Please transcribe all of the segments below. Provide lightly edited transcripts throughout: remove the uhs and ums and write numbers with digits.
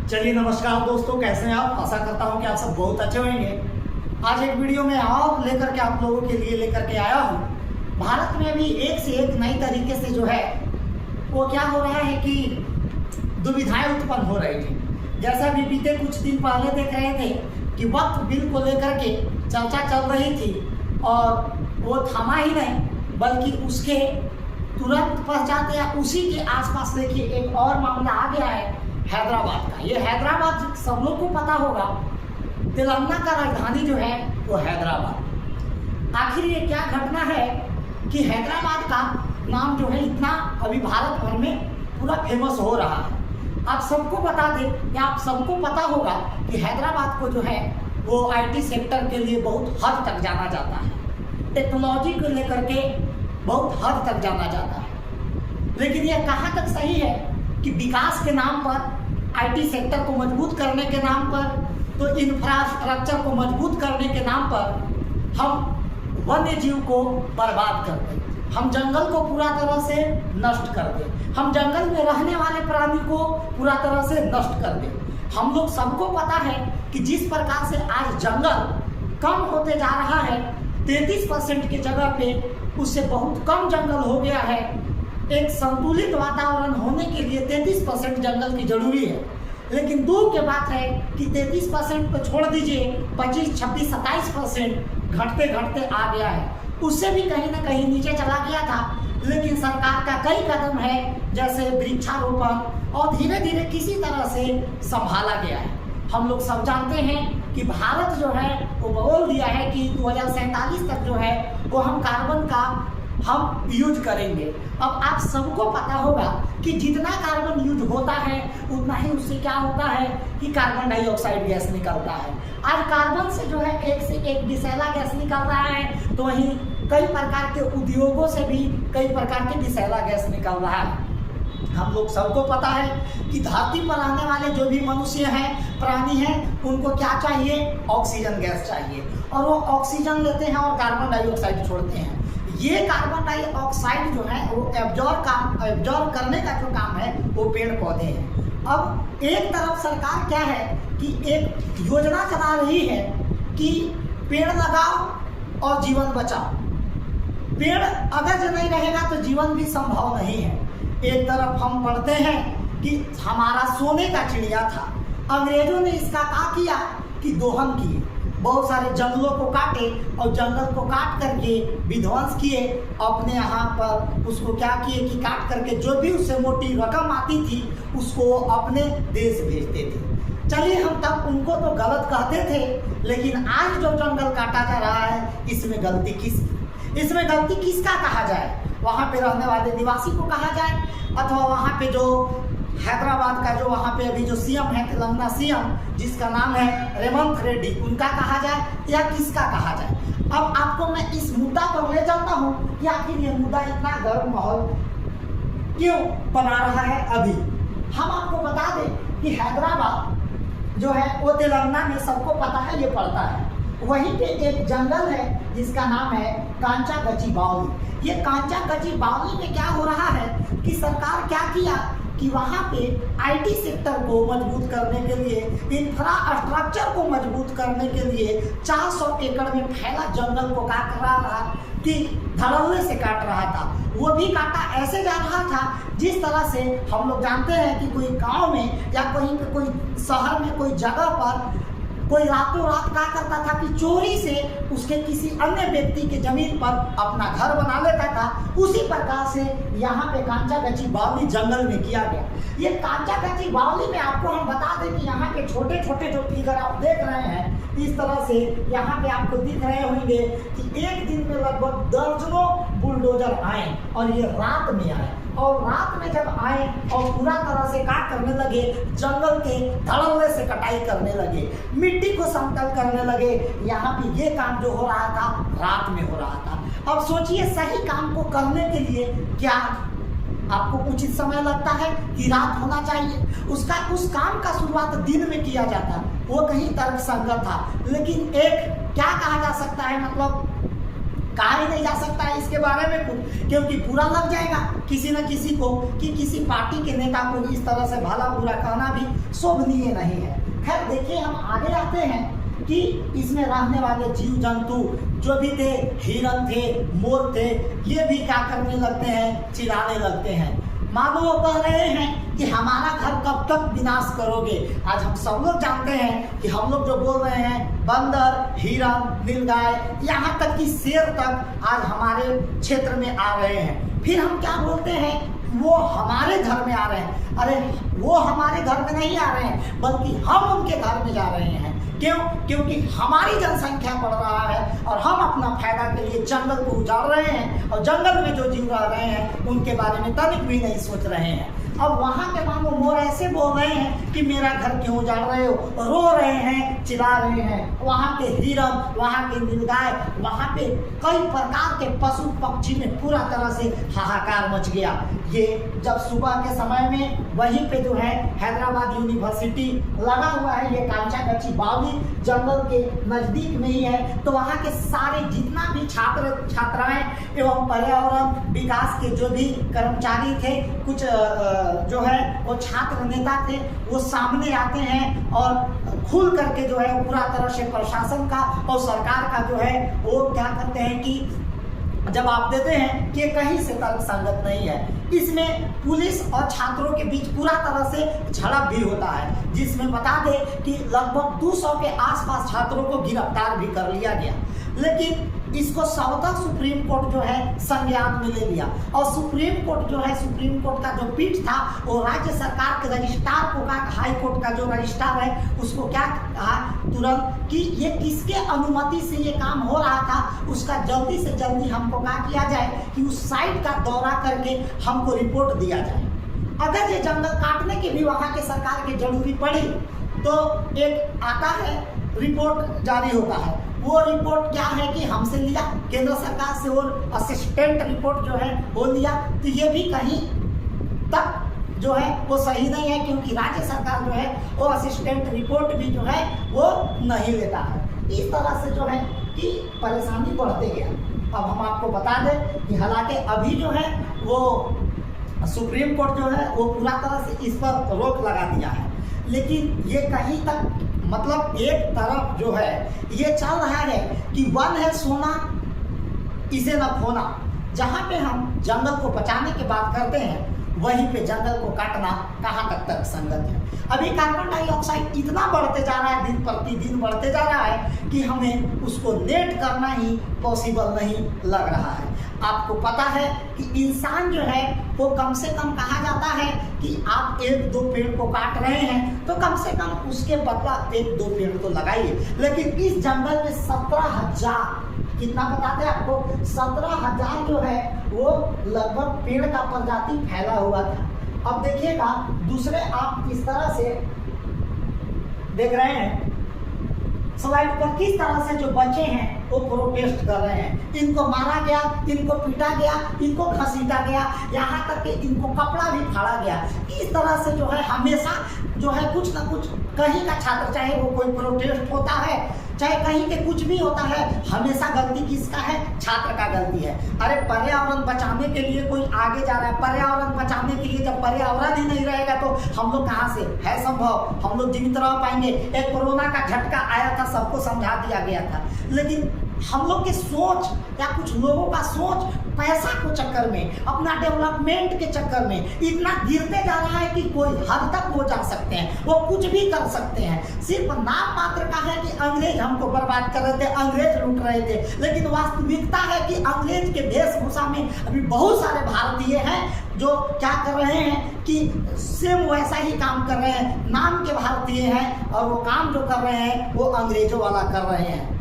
चलिए नमस्कार दोस्तों, कैसे हैं आप। आशा करता हूं कि आप सब बहुत अच्छे होंगे। आज एक वीडियो में और लेकर के आप लोगों के लिए लेकर के आया हूं। भारत में भी एक से एक नई तरीके से जो है वो क्या हो रहा है कि दुविधाएं उत्पन्न हो रही थी। जैसा भी बीते कुछ दिन पहले देख रहे थे कि वक्फ बिल को लेकर के चर्चा चल रही थी और वो थमा ही नहीं बल्कि उसके तुरंत पश्चात या उसी के आसपास देखिए एक और मामला आ गया है हैदराबाद का। ये हैदराबाद सब लोग को पता होगा, तेलंगाना का राजधानी जो है वो हैदराबाद। आखिर ये क्या घटना है कि हैदराबाद का नाम जो है इतना अभी भारत भर में पूरा फेमस हो रहा है। आप सबको बता दें या आप सबको पता होगा कि हैदराबाद को जो है वो आईटी सेक्टर के लिए बहुत हद तक जाना जाता है, टेक्नोलॉजी को लेकर के बहुत हद तक जाना जाता है। लेकिन यह कहाँ तक सही है कि विकास के नाम पर, आईटी सेक्टर को मजबूत करने के नाम पर, तो इंफ्रास्ट्रक्चर को मजबूत करने के नाम पर हम वन्य जीव को बर्बाद कर दें, हम जंगल को पूरा तरह से नष्ट कर दें, हम जंगल में रहने वाले प्राणी को पूरा तरह से नष्ट कर दें। हम लोग सबको पता है कि जिस प्रकार से आज जंगल कम होते जा रहा है, 33% की जगह पे उससे बहुत कम जंगल हो गया है। एक संतुलित वातावरण होने के लिए 33% जंगल की जरूरी है। लेकिन दुख की बात है कि 33% को छोड़ दीजिए, 25, 26, 27% घटते घटते आ गया है। उससे भी कहीं ना कहीं नीचे चला गया था। लेकिन सरकार का कई कदम है, जैसे वृक्षारोपण, और धीरे धीरे किसी तरह से संभाला गया है। हम लोग सब जानते हैं कि भारत जो है वो बोल दिया है कि 2047 तक जो है वो हम कार्बन का हम यूज करेंगे। अब आप सबको पता होगा कि जितना कार्बन यूज होता है उतना ही उससे क्या होता है कि कार्बन डाइऑक्साइड गैस निकलता है। आज कार्बन से जो है एक से एक विषैला गैस निकल रहा है, तो वहीं कई प्रकार के उद्योगों से भी कई प्रकार के विषैला गैस निकल रहा है। हम लोग सबको पता है कि धरती पर रहने वाले जो भी मनुष्य हैं, प्राणी हैं, उनको क्या चाहिए? ऑक्सीजन गैस चाहिए, और वो ऑक्सीजन लेते हैं और कार्बन डाइऑक्साइड छोड़ते हैं। ये कार्बन डाइऑक्साइड जो है वो एब्जॉर्ब करने का जो काम है वो पेड़ पौधे हैं। अब एक तरफ सरकार क्या है कि एक योजना चला रही है कि पेड़ लगाओ और जीवन बचाओ। पेड़ अगर जो नहीं रहेगा तो जीवन भी संभव नहीं है। एक तरफ हम पढ़ते हैं कि हमारा सोने का चिड़िया था, अंग्रेजों ने इसका क्या किया कि दोहन किए, बहुत सारे जंगलों को काटे और जंगल को काट करके विध्वंस किए। अपने यहाँ पर उसको क्या किए कि काट करके जो भी उससे मोटी रकम आती थी उसको अपने देश भेजते थे। चलिए हम तब उनको तो गलत कहते थे, लेकिन आज जो जंगल काटा जा रहा है इसमें गलती किसका कहा जाए? वहाँ पे रहने वाले निवासी को कहा जाए, अथवा वहाँ पे जो हैदराबाद का जो वहाँ पे अभी जो सीएम है, तेलंगाना सीएम जिसका नाम है रेवंत रेड्डी, उनका कहा जाए या किसका कहा जाए? अब आपको मैं इस मुद्दा पर ले जाता हूँ कि आखिर ये मुद्दा इतना गर्म माहौल क्यों बना रहा है। अभी हम आपको बता दें कि हैदराबाद जो है वो तेलंगाना में सबको पता है, ये पड़ता है। वहीं पे एक जंगल है जिसका नाम है कांचा बावली। ये कांचा बावली में क्या हो रहा है कि सरकार क्या किया कि वहाँ पे आईटी सेक्टर को मजबूत करने के लिए, इंफ्रास्ट्रक्चर को मजबूत करने के लिए 400 एकड़ में फैला जंगल को काट रहा था कि धड़ल्ले से काट रहा था। वो भी काटा ऐसे जा रहा था जिस तरह से हम लोग जानते हैं कि कोई गांव में या कहीं पे कोई शहर में कोई जगह पर कोई रातों रात क्या करता था कि चोरी से उसके किसी अन्य व्यक्ति के जमीन पर अपना घर बना लेता था। उसी प्रकार से यहाँ पे कांचा बावली जंगल में किया गया। ये कांचा बावली में आपको हम बता दें कि यहाँ के छोटे छोटे जो फिगर आप देख रहे हैं, इस तरह से यहाँ पे आपको दिख रहे होंगे कि एक दिन में लगभग दर्जनों बुलडोजर आए और ये रात में आए, और रात में जब आए और पूरा तरह से क्या करने लगे, जंगल के धड़ल्ले से कटाई करने लगे, मिट्टी को समतल करने लगे। यहाँ पे ये काम जो हो रहा था रात में हो रहा था। अब सोचिए, सही काम को करने के लिए क्या आपको उचित समय लगता है कि रात होना चाहिए? उस काम का शुरुआत दिन में किया जाता, वो कहीं तर्कसंगत था। लेकिन एक क्या कहा जा सकता है, मतलब कहा ही नहीं जा सकता है इसके बारे में कुछ, क्योंकि बुरा लग जाएगा किसी न किसी को कि किसी पार्टी के नेता को इस तरह से भला बुरा कहना भी शोभनीय नहीं है। खैर देखिए, हम आगे आते हैं कि इसमें रहने वाले जीव जंतु जो भी थे, हिरन थे, मोर थे, ये भी क्या करने लगते हैं, चिल्लाने लगते हैं। मानो वो कह रहे हैं कि हमारा घर कब तक विनाश करोगे। आज हम सब लोग जानते हैं कि हम लोग जो बोल रहे हैं, बंदर, हिरन, नीलगाय, यहाँ तक कि शेर तक आज हमारे क्षेत्र में आ रहे हैं। फिर हम क्या बोलते हैं, वो हमारे घर में आ रहे हैं। अरे वो हमारे घर में नहीं आ रहे हैं, बल्कि हम उनके घर में जा रहे हैं। क्यों? क्योंकि हमारी जनसंख्या बढ़ रहा है और हम अपना फायदा के लिए जंगल को उजाड़ रहे हैं और जंगल में जो जीव रह रहे हैं उनके बारे में तनिक भी नहीं सोच रहे हैं। अब वहाँ के मानो मोर ऐसे बोल रहे हैं कि मेरा घर क्यों उजाड़ रहे हो, रो रहे हैं, चिल्ला रहे हैं। वहाँ के हिरन, वहाँ के नीलगाय, वहाँ पे कई प्रकार के पशु पक्षी में पूरा तरह से हाहाकार मच गया। ये जब सुबह के समय में वहीं पे जो है हैदराबाद यूनिवर्सिटी लगा हुआ है, ये कांचागच्ची बावली जंगल के नज़दीक में ही है, तो वहाँ के सारे जितना भी छात्र छात्राएं एवं पर्यावरण विकास के जो भी कर्मचारी थे, कुछ जो है वो छात्र नेता थे, वो सामने आते हैं और खुल करके जो है पूरा तरह से प्रशासन का और सरकार का जो है वो क्या करते हैं कि जवाब देते हैं कि कहीं से तर्क संगत नहीं है। इसमें पुलिस और छात्रों के बीच पूरा तरह से झड़प भी होता है, जिसमें बता दें कि लगभग 200 के आसपास छात्रों को गिरफ्तार भी कर लिया गया। लेकिन इसको स्वतः सुप्रीम कोर्ट जो है संज्ञान में ले लिया और सुप्रीम कोर्ट जो है, सुप्रीम कोर्ट का जो पीठ था वो राज्य सरकार के रजिस्ट्रार को कहा, हाई कोर्ट का जो रजिस्ट्रार है उसको क्या कहा तुरंत कि ये किसके अनुमति से ये काम हो रहा था, उसका जल्दी से जल्दी हमको क्या किया जाए कि उस साइट का दौरा करके हमको रिपोर्ट दिया जाए। अगर ये जंगल काटने की भी वहाँ के सरकार की जरूरी पड़ी तो एक आता है, रिपोर्ट जारी होता है। वो रिपोर्ट क्या है कि हमसे लिया, केंद्र सरकार से वो असिस्टेंट रिपोर्ट जो है वो लिया, तो ये भी कहीं तक जो है वो सही नहीं है, क्योंकि राज्य सरकार जो है वो असिस्टेंट रिपोर्ट भी जो है वो नहीं लेता है। इस तरह से जो है कि परेशानी बढ़ते गया। अब हम आपको बता दें कि हालांकि अभी जो है वो सुप्रीम कोर्ट जो है वो पूरा तरह से इस पर रोक लगा दिया है, लेकिन ये कहीं तक मतलब एक तरफ जो है ये चल रहा है कि वन है सोना इसे न खोना। जहाँ पे हम जंगल को बचाने की बात करते हैं वहीं पे जंगल को काटना कहाँ तक तर्कसंगत है। अभी कार्बन डाइऑक्साइड इतना बढ़ते जा रहा है, दिन प्रतिदिन बढ़ते जा रहा है कि हमें उसको नेट करना ही पॉसिबल नहीं लग रहा है। आपको पता है कि इंसान जो है वो कम से कम कहा जाता है कि आप 1-2 पेड़ को काट रहे हैं तो कम से कम उसके बदला 1-2 पेड़ तो लगाइए। लेकिन इस जंगल में 17,000, कितना बताते हैं आपको, 17,000 जो है वो लगभग पेड़ का प्रजाति फैला हुआ था। अब देखिएगा दूसरे आप इस तरह से देख रहे हैं स्लाइड पर, किस तरह से जो बच्चे हैं वो प्रोटेस्ट कर रहे हैं। इनको मारा गया, इनको पीटा गया, इनको घसीटा गया, यहाँ तक कि इनको कपड़ा भी फाड़ा गया। इस तरह से जो है हमेशा जो है कुछ ना कुछ, कहीं का छात्र चाहे वो कोई प्रोटेस्ट होता है, चाहे कहीं के कुछ भी होता है, हमेशा गलती किसका है, छात्र का गलती है। अरे पर्यावरण बचाने के लिए कोई आगे जा रहा है, पर्यावरण बचाने के लिए जब पर्यावरण ही नहीं रहेगा तो हम लोग कहाँ से है संभव, हम लोग जीवित रह पाएंगे। एक कोरोना का झटका आया था, सबको समझा दिया गया था, लेकिन हम लोग के सोच या कुछ लोगों का सोच पैसा को चक्कर में, अपना डेवलपमेंट के चक्कर में इतना गिरते जा रहा है कि कोई हद तक वो जा सकते हैं, वो कुछ भी कर सकते हैं। सिर्फ नाम मात्र का है कि अंग्रेज हमको बर्बाद कर रहे थे, अंग्रेज लूट रहे थे, लेकिन वास्तविकता है कि अंग्रेज के वेशभूषा में अभी बहुत सारे भारतीय हैं जो क्या कर रहे हैं कि सेम वैसा ही काम कर रहे हैं, नाम के भारतीय हैं और वो काम जो कर रहे हैं वो अंग्रेजों वाला कर रहे हैं।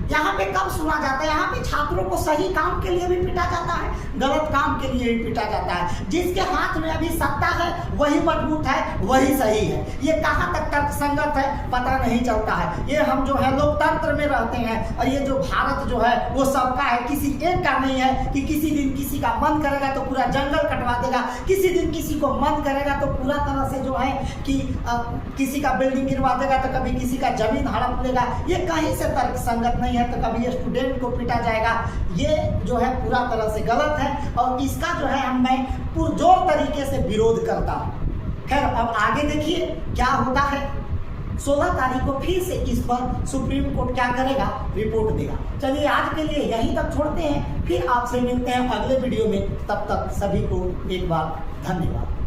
यहाँ पे कब सुना जाता है, यहाँ पे छात्रों को सही काम के लिए भी पीटा जाता है, गलत काम के लिए भी पीटा जाता है। जिसके हाथ में अभी सत्ता है वही मजबूत है, वही सही है। ये कहाँ तक तर्कसंगत है पता नहीं चलता है। ये हम जो है लोकतंत्र में रहते हैं और ये जो भारत जो है वो सबका है, किसी एक का नहीं है कि किसी दिन किसी का मन करेगा तो पूरा जंगल कटवा देगा, किसी दिन किसी को मन करेगा तो पूरा तरह से जो है कि किसी का बिल्डिंग गिरवा देगा, तो कभी किसी का जमीन हड़प लेगा। ये कहीं से तर्कसंगत नहीं है। है तो कभी स्टूडेंट को पीटा जाएगा। ये जो है पूरा तरह से गलत है और इसका जो है मैं पुरजोर तरीके से विरोध करता हूँ। खैर अब आगे देखिए क्या होता है। 16 तारीख को फिर से इस पर सुप्रीम कोर्ट क्या करेगा, रिपोर्ट देगा। चलिए आज के लिए यहीं तक छोड़ते हैं, फिर आपसे मिलते हैं अगले वीडियो में। तब तक सभी को एक बार धन्यवाद।